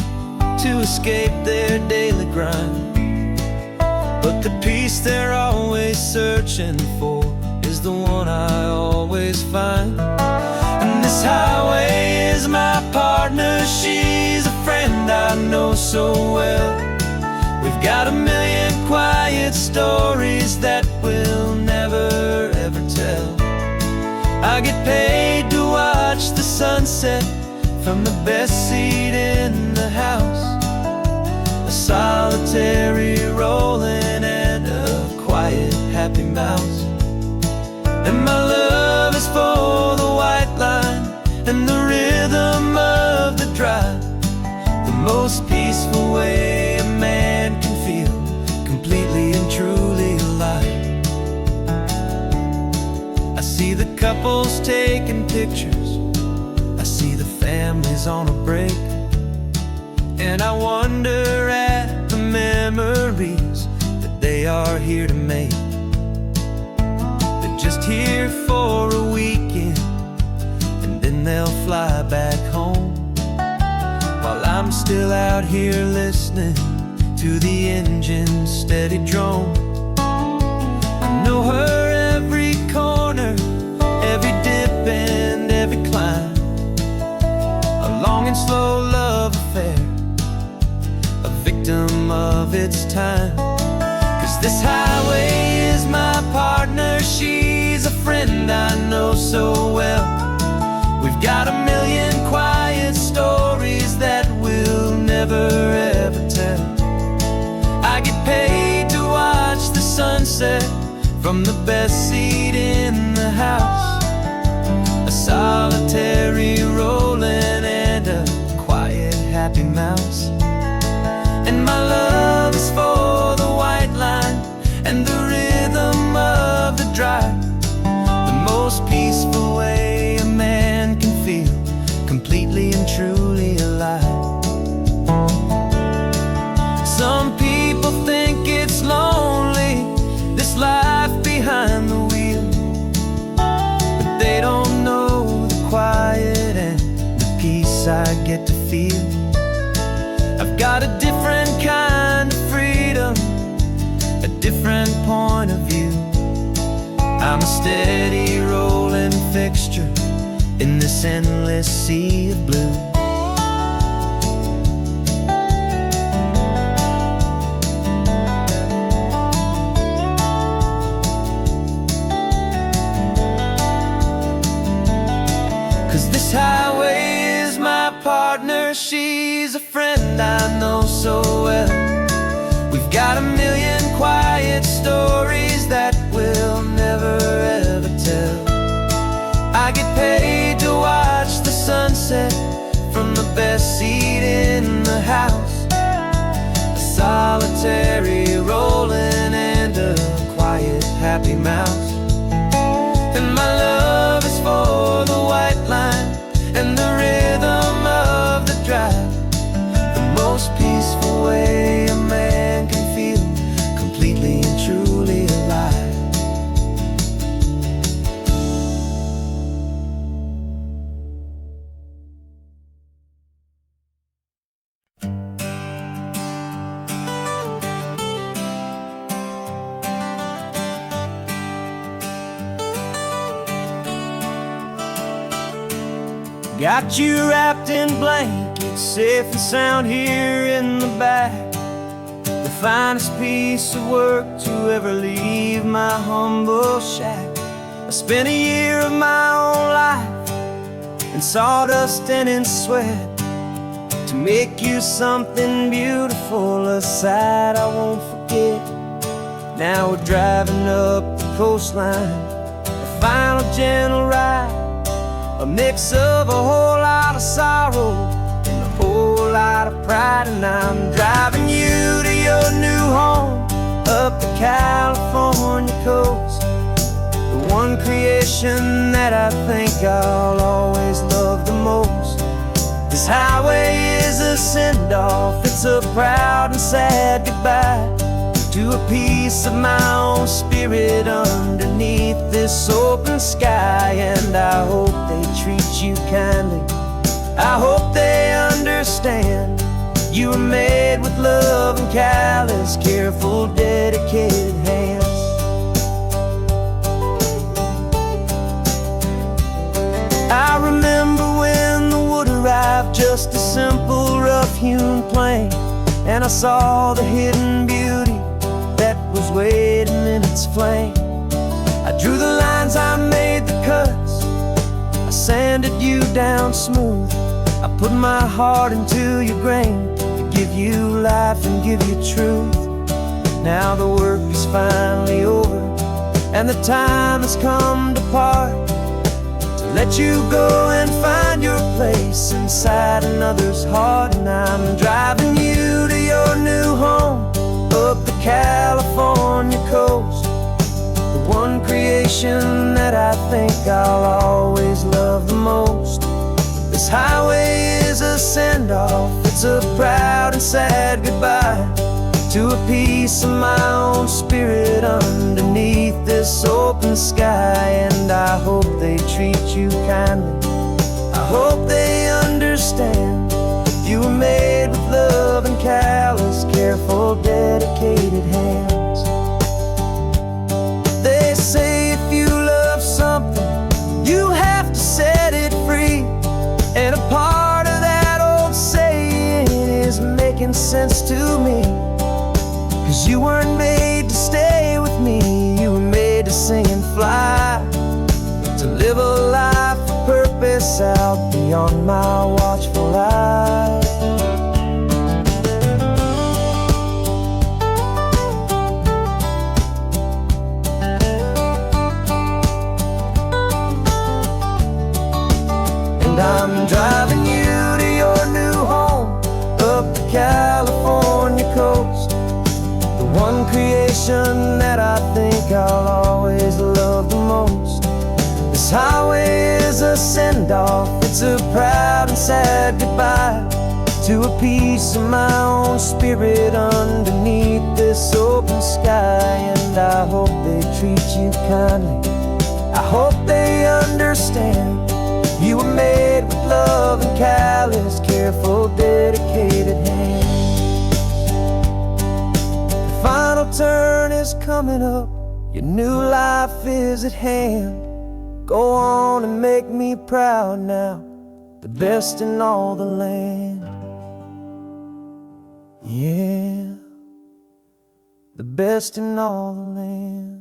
to escape their daily grind, but the peace they're always searching for is the one I always find. And this highway is my partner, she's a friend I know so well. We've got a million quiet stories that we'll never ever tell. I get paid to watch the sunset from the best seat in the house, a solitary rolling and a quiet happy mouse. And my love is for the white line and the rhythm of the drive, the most peaceful way a man can feel taking pictures. I see the families on a break, and I wonder at the memories that they are here to make. They're just here for a weekend, and then they'll fly back home, while I'm still out here listening to the engine's steady drone. I know her every corner, every dip and every climb, a long and slow love affair, a victim of its time. 'Cause this highway is my partner, she's a friend I know so well. We've got a million quiet stories that we'll never ever tell. I get paid to watch the sunset from the best seat in the house, a solitary rolling and a quiet happy mouse. And my love is for the white line and the rhythm of the drive, the most peaceful way a man can feel completely and truly alive. Some people think it's lonely, this life behind the wheel, but they don't know the quiet and the peace I get to feel. I've got a different kind of freedom, a different point of view. I'm a steady rolling fixture in this endless sea of blue. 'Cause this highway is my partner, she's a friend I know so well. We've got a million quiet stories that we'll never ever tell. I get paid to watch the sunset from the best seat in the house, a solitary rolling and a quiet happy mouse. And my love is for the white line and the rhythm of the drive, the most peaceful way a man can feel completely and truly alive. Got you wrapped in blankets, safe and sound here in the back, the finest piece of work to ever leave my humble shack. I spent a year of my own life in sawdust and in sweat to make you something beautiful, a sight I won't forget. Now we're driving up the coastline, a final gentle ride, a mix of a whole lot of sorrow and a whole lot of pride. And I'm driving you to your new home up the California coast, the one creation that I think I'll always love the most. This highway is a send-off, it's a proud and sad goodbye to a piece of my own spirit underneath this open sky. And I hope they treat you kindly, I hope they understand you were made with love and callous, careful, dedicated hands. I remember when the wood arrived, just a simple rough-hewn plank, and I saw the hidden beauty that was waiting in its flame. I drew the lines, I made the cuts, I sanded you down smooth. I put my heart into your grain to give you life and give you truth. Now the work is finally over and the time has come to part, to let you go and find your place inside another's heart. And I'm driving you to your new home up the California coast, the one creation creation that I think I'll always love the most. This highway is a send-off, it's a proud and sad goodbye to a piece of my own spirit underneath this open sky. And I hope they treat you kindly, I hope they understand. You were made with love and callous, careful, dedicated hands. They say if you love something, you have to set it free. And a part of that old saying is making sense to me. 'Cause you weren't made to stay with me, you were made to sing and fly, to live a life of purpose out beyond my watchful eye. And I'm driving you to your new home up the California coast, the one creation that I think I'll always love the most. This highway is a send-off, it's a proud and sad goodbye to a piece of my own spirit underneath this open sky. And I hope they treat you kindly, I hope they understand. You were made with love and callous, careful, dedicated hands. The final turn is coming up, your new life is at hand. Go on and make me proud now, the best in all the land. Yeah, the best in all the land.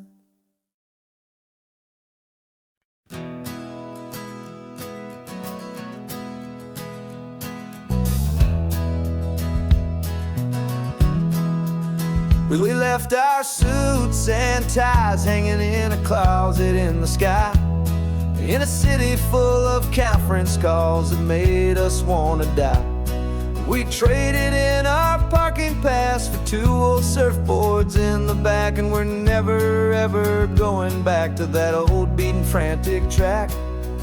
We left our suits and ties hanging in a closet in the sky, in a city full of conference calls that made us wanna die. We traded in our parking pass for 2 old surfboards in the back, and we're never ever going back to that old beaten frantic track.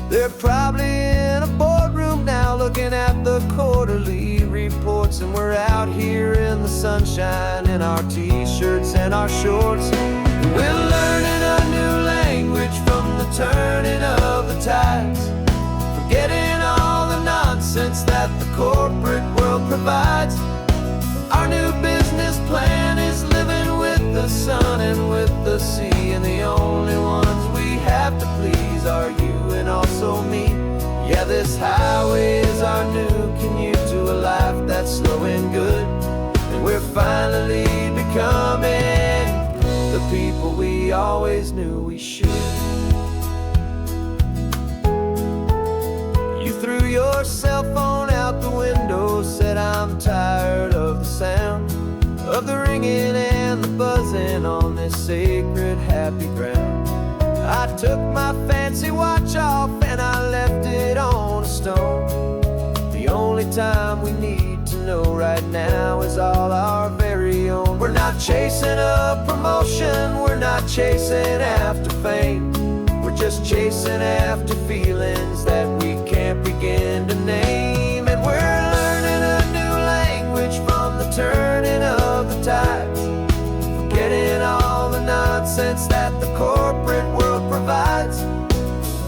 They're probably in a boardroom now looking at the quarterly reports, and we're out here in the sunshine in our t-shirts and our shorts. We're learning a new language from the turning of the tides, forgetting all the nonsense that the corporate world provides. Our new business plan is living with the sun and with the sea, and the only ones we have to please are you and also me. Yeah, this highway is our new commute to a life that's slow and good, and we're finally becoming the people we always knew we should. You threw your cell phone out the window, said I'm tired of the sound of the ringing and the buzzing on this sacred happy ground. I took my fancy watch off and I left it on a stone. The only time we need to know right now is all our very own. We're not chasing a promotion, we're not chasing after fame, we're just chasing after feelings that we can't begin to name. And we're learning a new language from the turning of the tides, forgetting all the nonsense that the corporate world provides.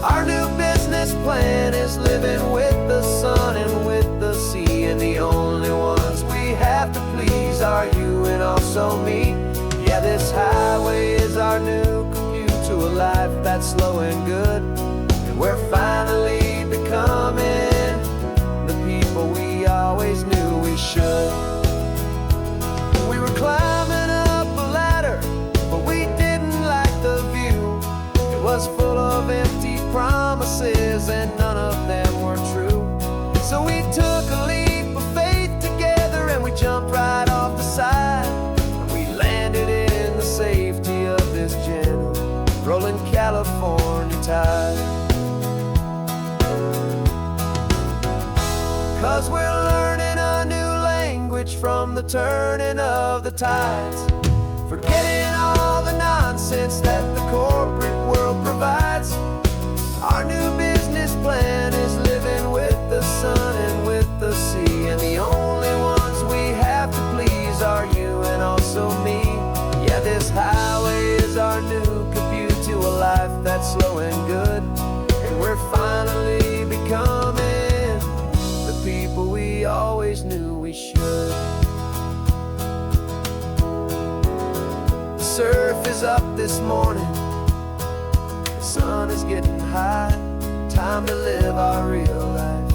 Our new business plan is living with the sun and with the sea, and the only ones we have to please are you and also me. Yeah, this highway is our new commute to a life that's slow and good, and we're finally becoming the people we always knew we should. We were climbing up a ladder, but we didn't like the view. It was full of empty promises and none of them were true. So we took a leap of faith together and we jumped right off the side, and we landed in the safety of this gentle rolling California tide. 'Cause we're learning a new language from the turning of the tides, forgetting all the nonsense that the corporate world provides. Our new business plan is living with the sun and with the sea, and the only ones we have to please are you and also me. Yeah, this highway is our new commute to a life that's slow and good, and we're finally becoming the people we always knew we should. The surf is up this morning, the sun is getting high. Time to live our real life,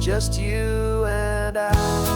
just you and I.